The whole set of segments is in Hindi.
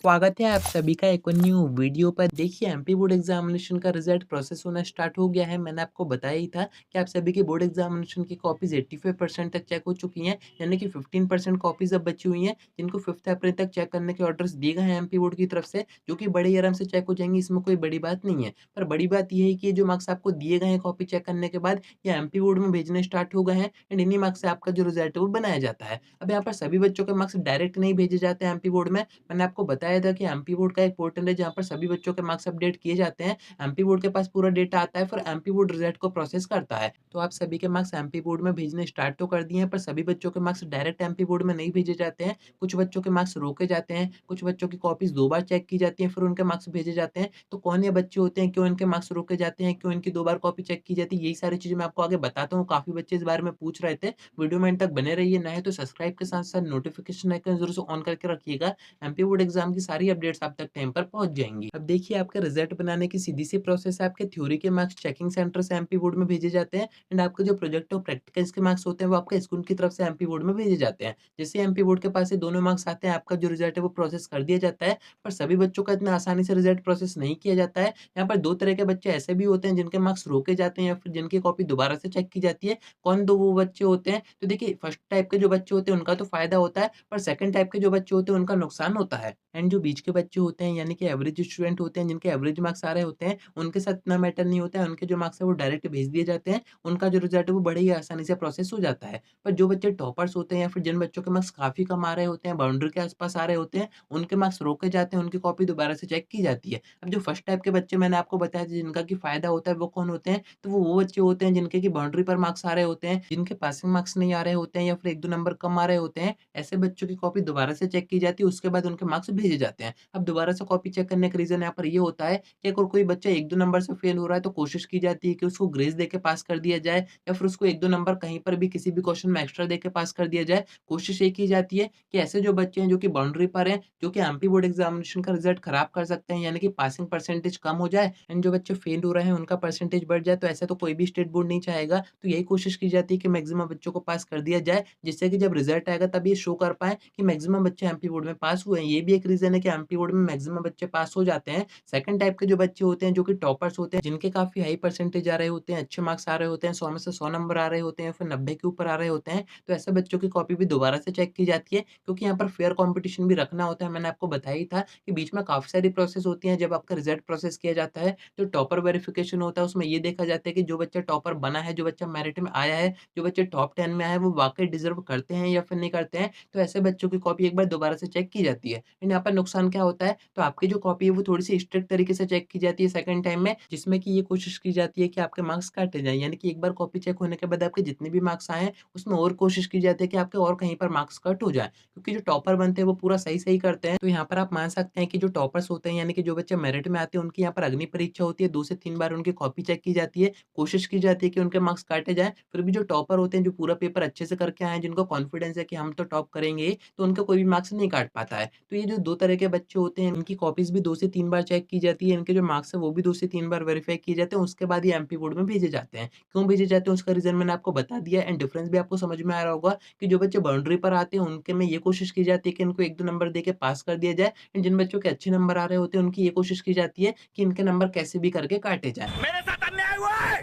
स्वागत है आप सभी का एक और न्यू वीडियो पर। देखिए एमपी बोर्ड एग्जामिनेशन का रिजल्ट प्रोसेस होना स्टार्ट हो गया है। मैंने आपको बताया ही था कि आप सभी की बोर्ड एग्जामिनेशन की कॉपीज 85% तक चेक हो चुकी हैं, यानी कि 15% कॉपीज अब बची हुई हैं, जिनको 5 अप्रैल तक चेक करने के ऑर्डर्स दिए गए हैं एमपी बोर्ड की तरफ से, जो कि बड़े ही आराम से चेक हो जाएंगे। इसमें कोई बड़ी बात नहीं है, पर बड़ी बात यह है कि जो मार्क्स आपको दिए गए हैं कॉपी चेक करने के बाद, ये एमपी बोर्ड में भेजने स्टार्ट हो गए हैं एंड इन्हीं मार्क्स से आपका जो रिजल्ट है वो बनाया जाता है। अब यहाँ पर सभी बच्चों के मार्क्स डायरेक्ट नहीं भेजे जाते हैं एमपी बोर्ड में। मैंने आपको बताया था कि एमपी बोर्ड का एक पोर्टल है जहाँ पर सभी बच्चों के मार्क्स अपडेट किए जाते हैं। एमपी बोर्ड के पास पूरा डेटा आता है, फिर एमपी बोर्ड रिजल्ट को प्रोसेस करता है। तो आप सभी के मार्क्स एमपी बोर्ड में भेजने स्टार्ट तो कर दिए हैं, पर सभी बच्चों के मार्क्स डायरेक्ट एमपी बोर्ड में नहीं भेजे जाते हैं। कुछ बच्चों के मार्क्स रोके जाते हैं, कुछ बच्चों की कॉपीज 2 बार चेक की जाती हैं, फिर उनके मार्क्स भेजे जाते हैं। तो कौन ये बच्चे होते हैं, क्यों इनके मार्क्स रोके जाते हैं, क्यों इनकी 2 बार कॉपी चेक की जाती है, यही सारी चीज़ें मैं आपको आगे बताता हूँ। काफ़ी बच्चे इस बारे में पूछ रहे थे। वीडियो में अंत तक बने रहिए, नए तो सब्सक्राइब के साथ-साथ नोटिफिकेशन आइकन ज़रूर से ऑन करके रखिएगा। एमपी बोर्ड एग्जाम की सारी अपडेट्स आप तक टाइम पर पहुंच जाएंगी। अब देखिए आपका रिजल्ट बनाने की सीधी सी प्रोसेस है। आपके थ्योरी के मार्क्स चेकिंग सेंटर से एमपी बोर्ड में भेजे जाते हैं एंड आपके जो प्रोजेक्ट और प्रैक्टिकल्स के मार्क्स होते हैं वो आपके स्कूल की तरफ से एमपी बोर्ड में भेजे जाते हैं। जैसे एमपी बोर्ड के पास ये दोनों मार्क्स आते हैं, आपका जो रिजल्ट है वो प्रोसेस कर दिया जाता है। पर सभी बच्चों का इतना आसानी से रिजल्ट प्रोसेस नहीं किया जाता है। यहाँ पर दो तरह के बच्चे ऐसे भी होते हैं जिनके मार्क्स रोके जाते हैं या फिर जिनकी कॉपी दोबारा से चेक की जाती है। कौन दो वो बच्चे होते हैं? तो देखिए फर्स्ट टाइप के जो बच्चे होते हैं उनका तो फायदा होता है, पर सेकंड टाइप के जो बच्चे होते हैं उनका नुकसान होता है। एंड जो बीच के बच्चे होते हैं यानी कि एवरेज स्टूडेंट होते हैं, जिनके एवरेज मार्क्स आ रहे होते हैं, उनके साथ इतना मैटर नहीं होता है। उनके जो मार्क्स है वो डायरेक्ट भेज दिए जाते हैं। उनका जो रिजल्ट है वो बड़े ही आसानी से प्रोसेस हो जाता है। पर जो बच्चे टॉपर्स होते हैं या फिर जिन बच्चों के मार्क्स काफ़ी कम आ रहे होते हैं, बाउंड्री के आस-पास आ रहे होते हैं, उनके मार्क्स रोके जाते हैं, उनकी कॉपी दोबारा से चेक की जाती है। अब जो फर्स्ट टाइप के बच्चे मैंने आपको बताया था जिनका कि फ़ायदा होता है, वो कौन होते हैं? तो वो बच्चे होते हैं जिनके कि बाउंड्री पर मार्क्स आ रहे होते हैं, जिनके पासिंग मार्क्स नहीं आ रहे होते हैं या फिर 1-2 नंबर कम आ रहे होते हैं। ऐसे बच्चों की कॉपी दोबारा से चेक की जाती है, उसके बाद उनके मार्क्स भेजे जाते हैं। अब दोबारा से कॉपी चेक करने का रीज़न यहाँ पर ये होता है कि अगर कोई बच्चा 1-2 नंबर से फेल हो रहा है तो कोशिश की जाती है कि उसको ग्रेस देके पास कर दिया जाए या फिर उसको 1-2 नंबर कहीं पर भी किसी भी क्वेश्चन में एक्स्ट्रा देके पास कर दिया जाए। कोशिश ये की जाती है कि ऐसे जो बच्चे हैं जो कि बाउंड्री पर हैं, जो कि एमपी बोर्ड एग्ज़ामिनेशन का रिज़ल्ट खराब कर सकते हैं, यानी कि पासिंग परसेंटेज कम हो जाए एंड जो बच्चे फेल हो रहे हैं उनका परसेंटेज बढ़ जाए, तो ऐसा तो कोई भी स्टेट बोर्ड नहीं चाहेगा। तो यही कोशिश की जाती है कि मैक्सिमम बच्चों को पास कर दिया जाए, जिससे कि जब रिज़ल्ट आएगा तब ये शो कर पाएँ कि मैक्सिमम बच्चे एमपी बोर्ड में पास हुए हैं। ये भी एक रीज़न है कि एमपी बोर्ड में मैक्सिमम बच्चे पास हो जाते हैं। सेकंड टाइप के जो बच्चे होते हैं जो कि टॉपर्स होते हैं, जिनके काफ़ी हाई परसेंटेज आ रहे होते हैं, अच्छे मार्क्स आ रहे होते हैं, 100 में से 100 नंबर आ रहे होते हैं, फिर 90 के ऊपर आ रहे होते हैं, तो ऐसे बच्चों की कॉपी भी दोबारा से चेक की जाती है, क्योंकि यहाँ पर फेयर कॉम्पिटिशन भी रखना होता है। मैंने आपको बताया ही था कि बीच में काफ़ी सारी प्रोसेस होती हैं। जब आपका रिजल्ट प्रोसेस किया जाता है, तो टॉपर वेरिफिकेशन होता है, उसमें ये देखा जाता है कि जो बच्चा टॉपर बना है, जो बच्चा मेरिट में आया है, जो बच्चे टॉप 10 में आए हैं, वो वाक़ई डिज़र्व करते हैं या फिर नहीं करते हैं। तो ऐसे बच्चों की कॉपी एक बार दोबारा से चेक की जाती है। एंड यहाँ पर नुकसान क्या होता है, तो आपकी जो कॉपी है वो थोड़ी-सी स्ट्रिक्ट तरीके से चेक की जाती है सेकंड टाइम में, जिसमें कि ये कोशिश की जाती है कि आपके मार्क्स काटे जाएँ। यानी कि एक बार कॉपी चेक होने के बाद आपके जितने भी मार्क्स आए हैं, उसमें और कोशिश की जाती है कि आपके और कहीं पर मार्क्स कट हो जाएँ। क्योंकि जो टॉपर बनते हैं वो पूरा सही-सही करते हैं। तो यहाँ पर आप मान सकते हैं कि जो टॉपर्स होते हैं यानी कि जो बच्चे मेरिट में आते हैं, उनकी यहाँ पर अग्नि परीक्षा होती है। 2 से 3 बार उनकी कॉपी चेक की जाती है। कोशिश की जाती है कि उनके मार्क्स काटे जाएँ। फिर भी जो टॉपर होते हैं, जो पूरा पेपर अच्छे से करके आए हैं, जिनको कॉन्फिडेंस है कि हम तो टॉप करेंगे ही, तो उनका कोई भी मार्क्स नहीं काट पाता है। तो ये जो 2 तरह के बच्चे होते हैं, इनकी कॉपीज़ भी 2 से 3 बार चेक की जाती है, इनके जो मार्क्स हैं वो भी 2 से 3 बार वेरीफाई किए जाते हैं, उसके बाद ये एमपी बोर्ड में भेजे जाते हैं। क्यों भेजे जाते हैं उसका रीज़न मैंने आपको बता दिया एंड डिफरेंस भी आपको समझ में आ रहा होगा कि जो बच्चे बाउंड्री पर आते हैं उनके में ये कोशिश की जाती है कि इनको 1-2 नंबर देके पास कर दिया जाए एंड जिन बच्चों के अच्छे नंबर आ रहे होते हैं उनकी ये कोशिश की जाती है कि इनके नंबर कैसे भी करके काटे जाएँ। मेरे साथ अन्याय हुआ है।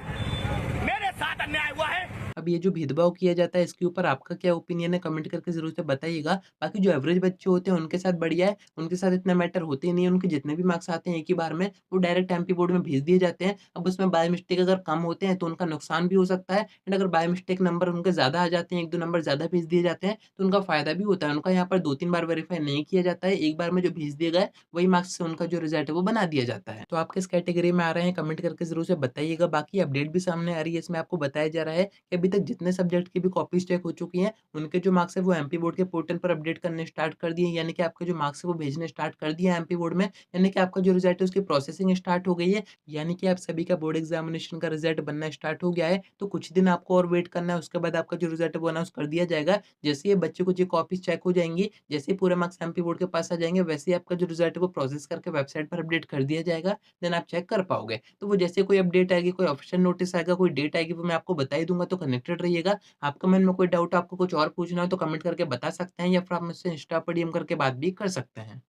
मेरे साथ अन्याय हुआ है। अब ये जो भेदभाव किया जाता है इसके ऊपर आपका क्या ओपिनियन है, कमेंट करके ज़रूर से बताइएगा। बाकी जो एवरेज बच्चे होते हैं उनके साथ बढ़िया है, उनके साथ इतना मैटर होते ही नहीं है, उनके जितने भी मार्क्स आते हैं एक ही बार में वो डायरेक्ट एमपी बोर्ड में भेज दिए जाते हैं। अब उसमें बाय मिस्टेक अगर कम होते हैं तो उनका नुकसान भी हो सकता है एंड अगर बाय मिस्टेक नंबर उनके ज़्यादा आ जाते हैं, 1-2 नंबर ज़्यादा भेज दिए जाते हैं तो उनका फ़ायदा भी होता है। उनका यहाँ पर 2-3 बार वेरीफाई नहीं किया जाता है, एक बार में जो भेज दिए गए वही मार्क्स से उनका जो रिज़ल्ट है वो बना दिया जाता है। तो आप किस कैटेगरी में आ रहे हैं कमेंट करके ज़रूर से बताइएगा। बाकी अपडेट भी सामने आ रही है, इसमें आपको बताया जा रहा है कि अभी तक जितने सब्जेक्ट की भी कॉपीज़ चेक हो चुकी हैं, उनके जो मार्क्स हैं वो एमपी बोर्ड के पोर्टल पर अपडेट करने स्टार्ट कर दिए हैं, यानी कि आपके जो मार्क्स हैं वो भेजने स्टार्ट कर दिए हैं एमपी बोर्ड में, यानी कि आपका जो रिज़ल्ट है उसकी प्रोसेसिंग स्टार्ट हो गई है, यानी कि आप सभी का बोर्ड एग्ज़ामिनेशन का रिज़ल्ट बनना स्टार्ट हो गया है। तो कुछ दिन आपको और वेट करना है, उसके बाद आपका जो रिज़ल्ट है वो अनाउंस कर दिया जाएगा। जैसे ही बच्चे को जो कॉपीज़ चेक हो जाएँगी, जैसे ही पूरे मार्क्स एमपी बोर्ड के पास आ जाएँगे, वैसे ही आपका जो रिज़ल्ट है वो प्रोसेस करके वेबसाइट पर अपडेट कर दिया जाएगा, देन आप चेक कर पाओगे। तो वो जैसे कोई अपडेट आएगी, कोई ऑफिशियल नोटिस आएगा, कोई डेट आएगी, वो मैं आपको बता ही दूँगा, तो कनेक्ट कनेक्टेड रहिएगा। आपका मन में कोई डाउट आपको कुछ और पूछना हो तो कमेंट करके बता सकते हैं या फिर आप मुझसे इंस्टा पर डीएम करके बात भी कर सकते हैं।